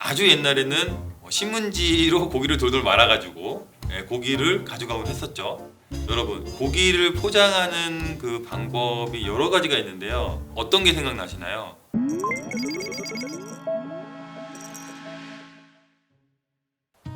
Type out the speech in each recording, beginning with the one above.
아주 옛날에는 신문지로 고기를 돌돌 말아가지고 고기를 가져가곤 했었죠. 여러분, 고기를 포장하는 그 방법이 여러 가지가 있는데요. 어떤 게 생각나시나요?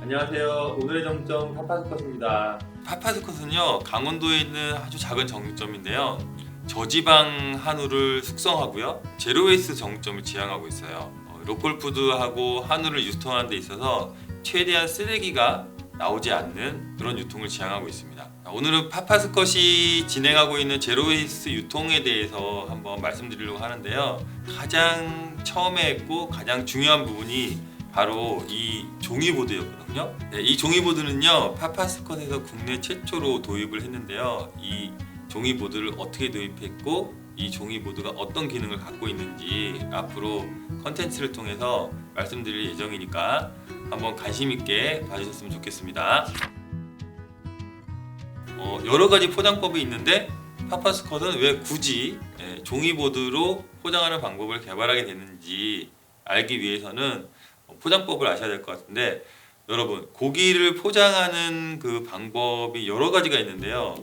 안녕하세요. 오늘의 정점 파파스컷입니다. 파파스컷은요, 강원도에 있는 아주 작은 정육점인데요. 저지방 한우를 숙성하고요, 제로웨이스트 정육점을 지향하고 있어요. 로컬푸드하고 한우를 유통하는 데 있어서 최대한 쓰레기가 나오지 않는 그런 유통을 지향하고 있습니다. 오늘은 파파스컷이 진행하고 있는 제로웨이스트 유통에 대해서 한번 말씀드리려고 하는데요. 가장 처음에 했고 가장 중요한 부분이 바로 이 종이보드였거든요. 이 종이보드는요, 파파스컷에서 국내 최초로 도입을 했는데요. 이 종이보드를 어떻게 도입했고 이 종이보드가 어떤 기능을 갖고 있는지 앞으로 컨텐츠를 통해서 말씀드릴 예정이니까 한번 관심 있게 봐주셨으면 좋겠습니다. 여러 가지 포장법이 있는데 파파스컷은 왜 굳이 종이보드로 포장하는 방법을 개발하게 됐는지 알기 위해서는 포장법을 아셔야 될 것 같은데, 여러분, 고기를 포장하는 그 방법이 여러 가지가 있는데요.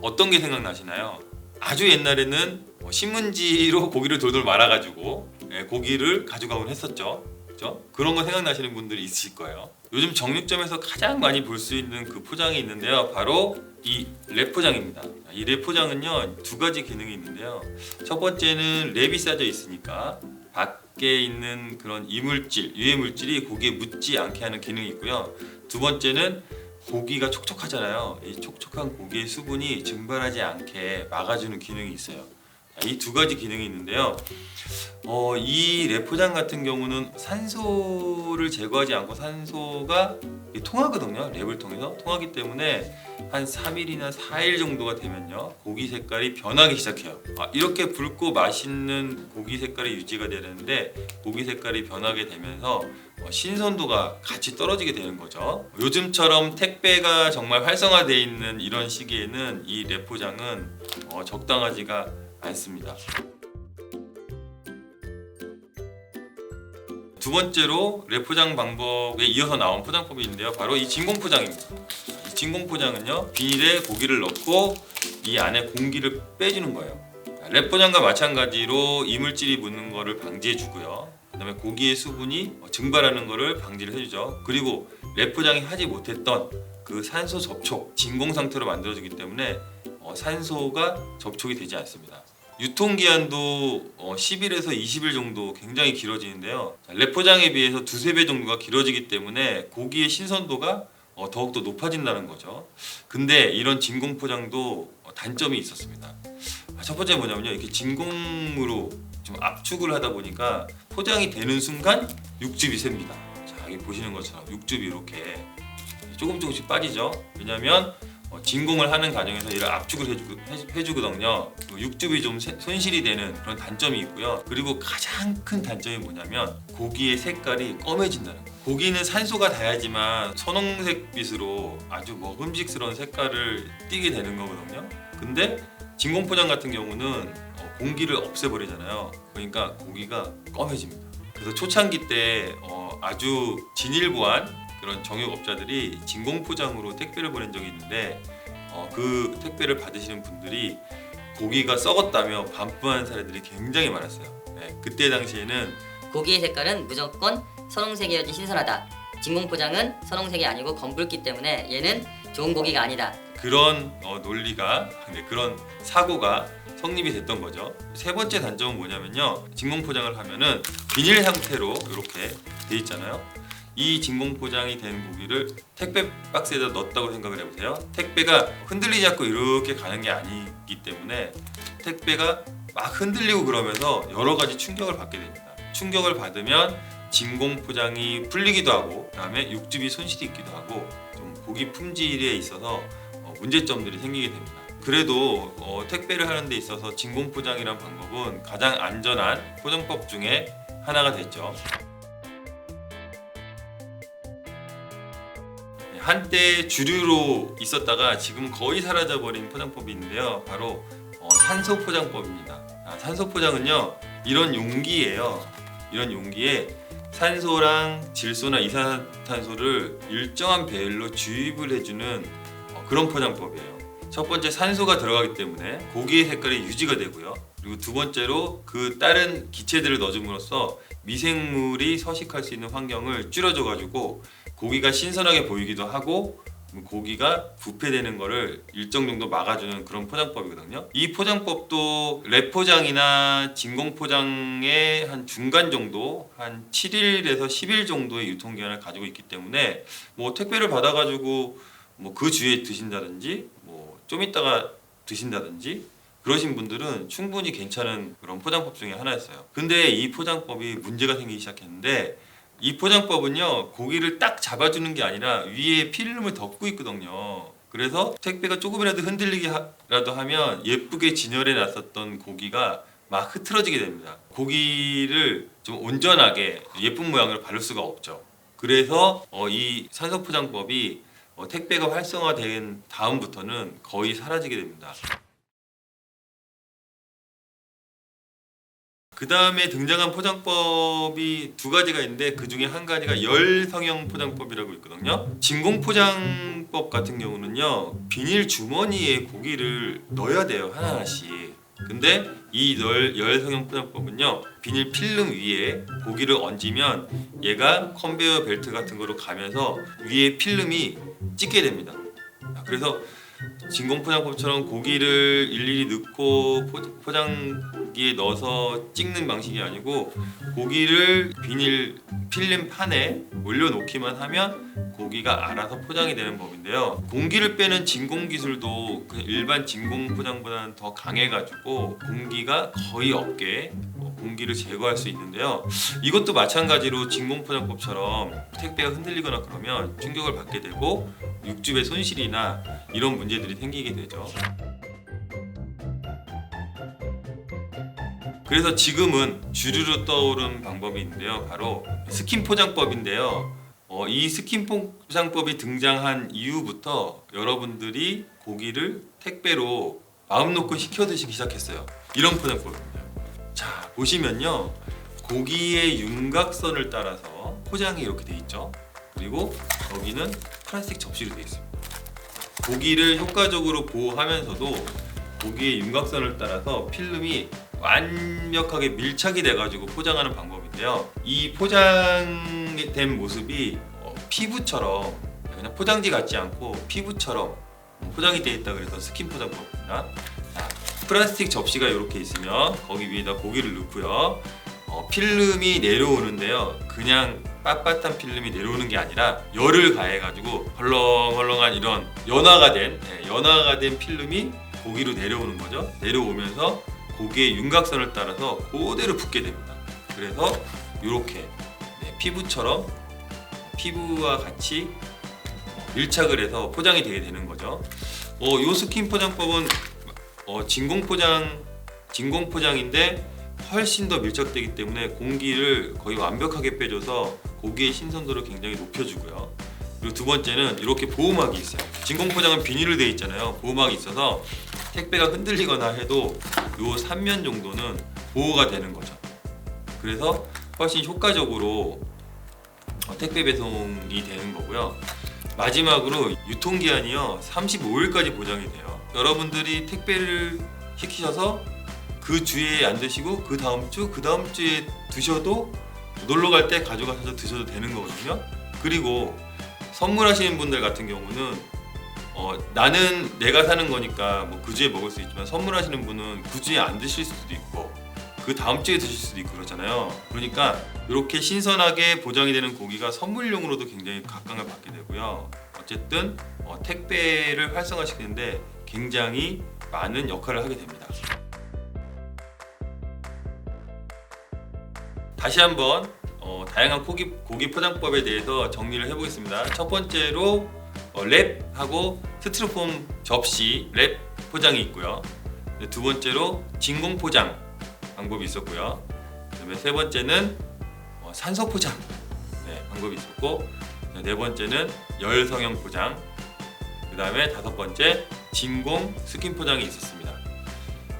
어떤 게 생각나시나요? 아주 옛날에는 신문지로 고기를 돌돌 말아가지고 고기를 가져가곤 했었죠. 그렇죠? 그런 거 생각나시는 분들이 있으실 거예요. 요즘 정육점에서 가장 많이 볼 수 있는 그 포장이 있는데요. 바로 이 랩 포장입니다. 이 랩 포장은요, 두 가지 기능이 있는데요. 첫 번째는 랩이 싸져 있으니까 밖에 있는 그런 이물질, 유해 물질이 고기에 묻지 않게 하는 기능이 있고요. 두 번째는 고기가 촉촉하잖아요. 이 촉촉한 고기의 수분이 증발하지 않게 막아주는 기능이 있어요. 이 두 가지 기능이 있는데요. 이 랩 포장 같은 경우는 산소를 제거하지 않고 산소가 통하거든요. 랩을 통해서 통하기 때문에 한 3일이나 4일 정도가 되면요, 고기 색깔이 변하기 시작해요. 이렇게 붉고 맛있는 고기 색깔이 유지가 되는데 고기 색깔이 변하게 되면서 신선도가 같이 떨어지게 되는 거죠. 요즘처럼 택배가 정말 활성화되어 있는 이런 시기에는 이 랩 포장은 적당하지가 않습니다. 두 번째로 랩 포장 방법에 이어서 나온 포장법이 있는데요. 바로 이 진공 포장입니다. 이 진공 포장은요, 비닐에 고기를 넣고 이 안에 공기를 빼주는 거예요. 랩 포장과 마찬가지로 이물질이 묻는 거를 방지해 주고요. 그다음에 고기의 수분이 증발하는 거를 방지를 해주죠. 그리고 랩 포장이 하지 못했던 그 산소 접촉, 진공 상태로 만들어주기 때문에 산소가 접촉이 되지 않습니다. 유통기한도 10일에서 20일 정도 굉장히 길어지는데요. 랩 포장에 비해서 두세 배 정도가 길어지기 때문에 고기의 신선도가 더욱더 높아진다는 거죠. 근데 이런 진공 포장도 단점이 있었습니다. 첫 번째 뭐냐면요, 이렇게 진공으로 좀 압축을 하다 보니까 포장이 되는 순간 육즙이 셉니다. 자, 여기 보시는 것처럼 육즙이 이렇게 조금씩 빠지죠. 왜냐하면 진공을 하는 과정에서 이런 압축을 해주거든요. 육즙이 좀 손실이 되는 그런 단점이 있고요. 그리고 가장 큰 단점이 뭐냐면 고기의 색깔이 검해진다는 거예요. 고기는 산소가 닿아야지만 선홍색빛으로 아주 먹음직스러운 색깔을 띠게 되는 거거든요. 근데 진공 포장 같은 경우는 공기를 없애버리잖아요. 그러니까 고기가 검해집니다. 그래서 초창기 때 아주 진일보한 그런 정육업자들이 진공 포장으로 택배를 보낸 적이 있는데 그 택배를 받으시는 분들이 고기가 썩었다며 반품하는 사례들이 굉장히 많았어요. 그때 당시에는 고기의 색깔은 무조건 선홍색이어야지 신선하다. 진공 포장은 선홍색이 아니고 검붉기 때문에 얘는 좋은 고기가 아니다. 그런 논리가, 그런 사고가 성립이 됐던 거죠. 세 번째 단점은 뭐냐면요, 진공 포장을 하면은 비닐 형태로 이렇게 돼 있잖아요. 이 진공 포장이 된 고기를 택배 박스에다 넣었다고 생각을 해보세요. 택배가 흔들리지 않고 이렇게 가는 게 아니기 때문에 택배가 막 흔들리고 그러면서 여러 가지 충격을 받게 됩니다. 충격을 받으면 진공 포장이 풀리기도 하고, 그다음에 육즙이 손실이 있기도 하고, 좀 고기 품질에 있어서 문제점들이 생기게 됩니다. 그래도 택배를 하는 데 있어서 진공 포장이라는 방법은 가장 안전한 포장법 중에 하나가 됐죠. 한때 주류로 있었다가 지금 거의 사라져버린 포장법이 있는데요. 바로 산소 포장법입니다. 산소 포장은요, 이런 용기예요. 이런 용기에 산소랑 질소나 이산화탄소를 일정한 배율로 주입을 해주는 그런 포장법이에요. 첫 번째, 산소가 들어가기 때문에 고기의 색깔이 유지가 되고요. 그리고 두 번째로 그 다른 기체들을 넣어줌으로써 미생물이 서식할 수 있는 환경을 줄여줘가지고 고기가 신선하게 보이기도 하고 고기가 부패되는 거를 일정 정도 막아주는 그런 포장법이거든요. 이 포장법도 랩 포장이나 진공 포장의 한 중간 정도, 한 7일에서 10일 정도의 유통기한을 가지고 있기 때문에 뭐 택배를 받아가지고 뭐 그 주에 드신다든지 뭐 좀 있다가 드신다든지 그러신 분들은 충분히 괜찮은 그런 포장법 중에 하나였어요. 근데 이 포장법이 문제가 생기기 시작했는데, 이 포장법은요 고기를 딱 잡아주는 게 아니라 위에 필름을 덮고 있거든요. 그래서 택배가 조금이라도 흔들리기라도 하면 예쁘게 진열해 놨었던 고기가 막 흐트러지게 됩니다. 고기를 좀 온전하게 예쁜 모양으로 바를 수가 없죠. 그래서 이 산소 포장법이 택배가 활성화된 다음부터는 거의 사라지게 됩니다. 그 다음에 등장한 포장법이 두 가지가 있는데 그 중에 한 가지가 열 성형 포장법이라고 있거든요. 진공 포장법 같은 경우는요 비닐 주머니에 고기를 넣어야 돼요, 하나하나씩. 근데 이 열 성형 포장법은요 비닐 필름 위에 고기를 얹으면 얘가 컨베이어 벨트 같은 거로 가면서 위에 필름이 찍게 됩니다. 그래서 진공 포장법처럼 고기를 일일이 넣고 포장기에 넣어서 찍는 방식이 아니고 고기를 비닐 필름 판에 올려놓기만 하면 고기가 알아서 포장이 되는 법인데요. 공기를 빼는 진공 기술도 일반 진공 포장보다는 더 강해가지고 공기가 거의 없게 공기를 제거할 수 있는데요. 이것도 마찬가지로 진공 포장법처럼 택배가 흔들리거나 그러면 충격을 받게 되고 육즙의 손실이나 이런 문제들이 생기게 되죠. 그래서 지금은 주류로 떠오른 방법이 있는데요. 바로 스킨 포장법인데요. 이 스킨 포장법이 등장한 이후부터 여러분들이 고기를 택배로 마음 놓고 시켜 드시기 시작했어요. 이런 포장법입니다. 자, 보시면요. 고기의 윤곽선을 따라서 포장이 이렇게 돼 있죠. 그리고 여기는 플라스틱 접시로 돼 있습니다. 고기를 효과적으로 보호하면서도 고기의 윤곽선을 따라서 필름이 완벽하게 밀착이 돼가지고 포장하는 방법인데요. 이 포장된 모습이 피부처럼 그냥 포장지 같지 않고 피부처럼 포장이 되어 있다 그래서 스킨 포장법입니다. 자, 플라스틱 접시가 이렇게 있으면 거기 위에다 고기를 넣고요. 필름이 내려오는데요. 그냥 빳빳한 필름이 내려오는 게 아니라 열을 가해가지고 헐렁헐렁한 이런 연화가 된 필름이 고기로 내려오는 거죠. 내려오면서 고기의 윤곽선을 따라서 그대로 붙게 됩니다. 그래서 이렇게 피부처럼 피부와 같이 밀착을 해서 포장이 되게 되는 거죠. 이 스킨 포장법은 진공 포장인데 훨씬 더 밀착되기 때문에 공기를 거의 완벽하게 빼줘서 고기의 신선도를 굉장히 높여주고요. 그리고 두 번째는 이렇게 보호막이 있어요. 진공 포장은 비닐로 되어 있잖아요. 보호막이 있어서 택배가 흔들리거나 해도 이 3면 정도는 보호가 되는 거죠. 그래서 훨씬 효과적으로 택배 배송이 되는 거고요. 마지막으로 유통기한이요 35일까지 보장이 돼요. 여러분들이 택배를 시키셔서 그 주에 안 드시고 그 다음 주에 드셔도 놀러 갈 때 가져가서 드셔도 되는 거거든요. 그리고 선물하시는 분들 같은 경우는 나는 내가 사는 거니까 뭐 그 주에 먹을 수 있지만 선물하시는 분은 그 주에 안 드실 수도 있고 그 다음 주에 드실 수도 있고 그러잖아요. 그러니까 이렇게 신선하게 보장이 되는 고기가 선물용으로도 굉장히 각광을 받게 되고요. 어쨌든 택배를 활성화시키는데 굉장히 많은 역할을 하게 됩니다. 다시 한번 다양한 고기 포장법에 대해서 정리를 해보겠습니다. 첫 번째로 랩하고 스티로폼 접시 랩 포장이 있고요. 두 번째로 진공 포장 방법이 있었고요. 그다음에 세 번째는 산소 포장 방법이 있었고, 네 번째는 열 성형 포장, 그 다음에 다섯 번째 진공 스킨 포장이 있었습니다.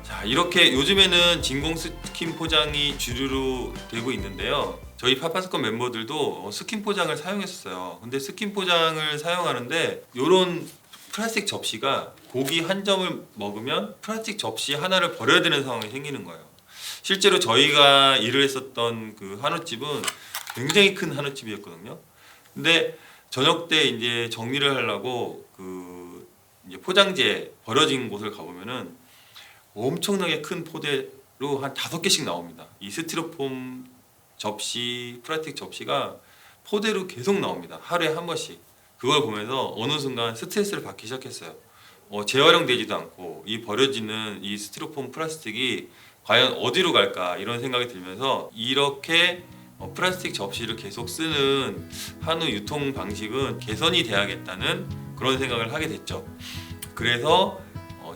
자, 이렇게 요즘에는 진공 스킨 포장이 주류로 되고 있는데요. 저희 파파스콘 멤버들도 스킨 포장을 사용했었어요. 근데 스킨 포장을 사용하는데 이런 플라스틱 접시가 고기 한 점을 먹으면 플라스틱 접시 하나를 버려야 되는 상황이 생기는 거예요. 실제로 저희가 일을 했었던 그 한우집은 굉장히 큰 한우집이었거든요. 근데 저녁 때 이제 정리를 하려고 그 이제 포장재 버려진 곳을 가보면은 엄청나게 큰 포대로 한 5개씩 나옵니다. 이 스티로폼 접시, 플라스틱 접시가 포대로 계속 나옵니다. 하루에 한 번씩. 그걸 보면서 어느 순간 스트레스를 받기 시작했어요. 재활용되지도 않고 이 버려지는 이 스티로폼 플라스틱이 과연 어디로 갈까 이런 생각이 들면서 이렇게 플라스틱 접시를 계속 쓰는 한우 유통 방식은 개선이 돼야겠다는 그런 생각을 하게 됐죠. 그래서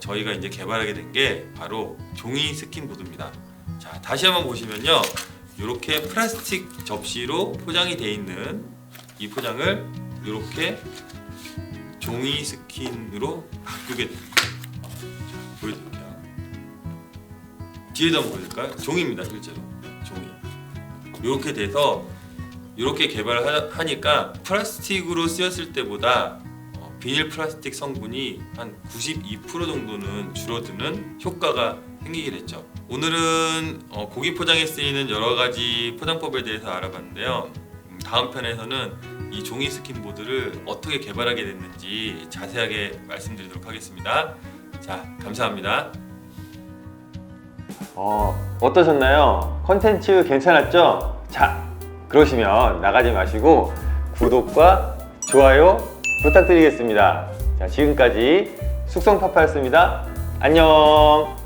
저희가 이제 개발하게 된 게 바로 종이 스킨보드입니다. 자, 다시 한번 보시면요, 이렇게 플라스틱 접시로 포장이 되어 있는 이 포장을 이렇게 종이 스킨으로 바꾸게 됩니다. 자, 보여드릴게요. 뒤에도 한번 보여드릴까요? 종이입니다, 실제로. 종이. 이렇게 돼서 이렇게 개발을 하니까 플라스틱으로 쓰였을 때보다 비닐 플라스틱 성분이 한 92% 정도는 줄어드는 효과가 생기게 됐죠. 오늘은 고기 포장에 쓰이는 여러 가지 포장법에 대해서 알아봤는데요. 다음 편에서는 이 종이 스킨보드를 어떻게 개발하게 됐는지 자세하게 말씀드리도록 하겠습니다. 자, 감사합니다. 어떠셨나요? 컨텐츠 괜찮았죠? 자, 그러시면 나가지 마시고 구독과 좋아요 부탁드리겠습니다. 자, 지금까지 숙성파파였습니다. 안녕.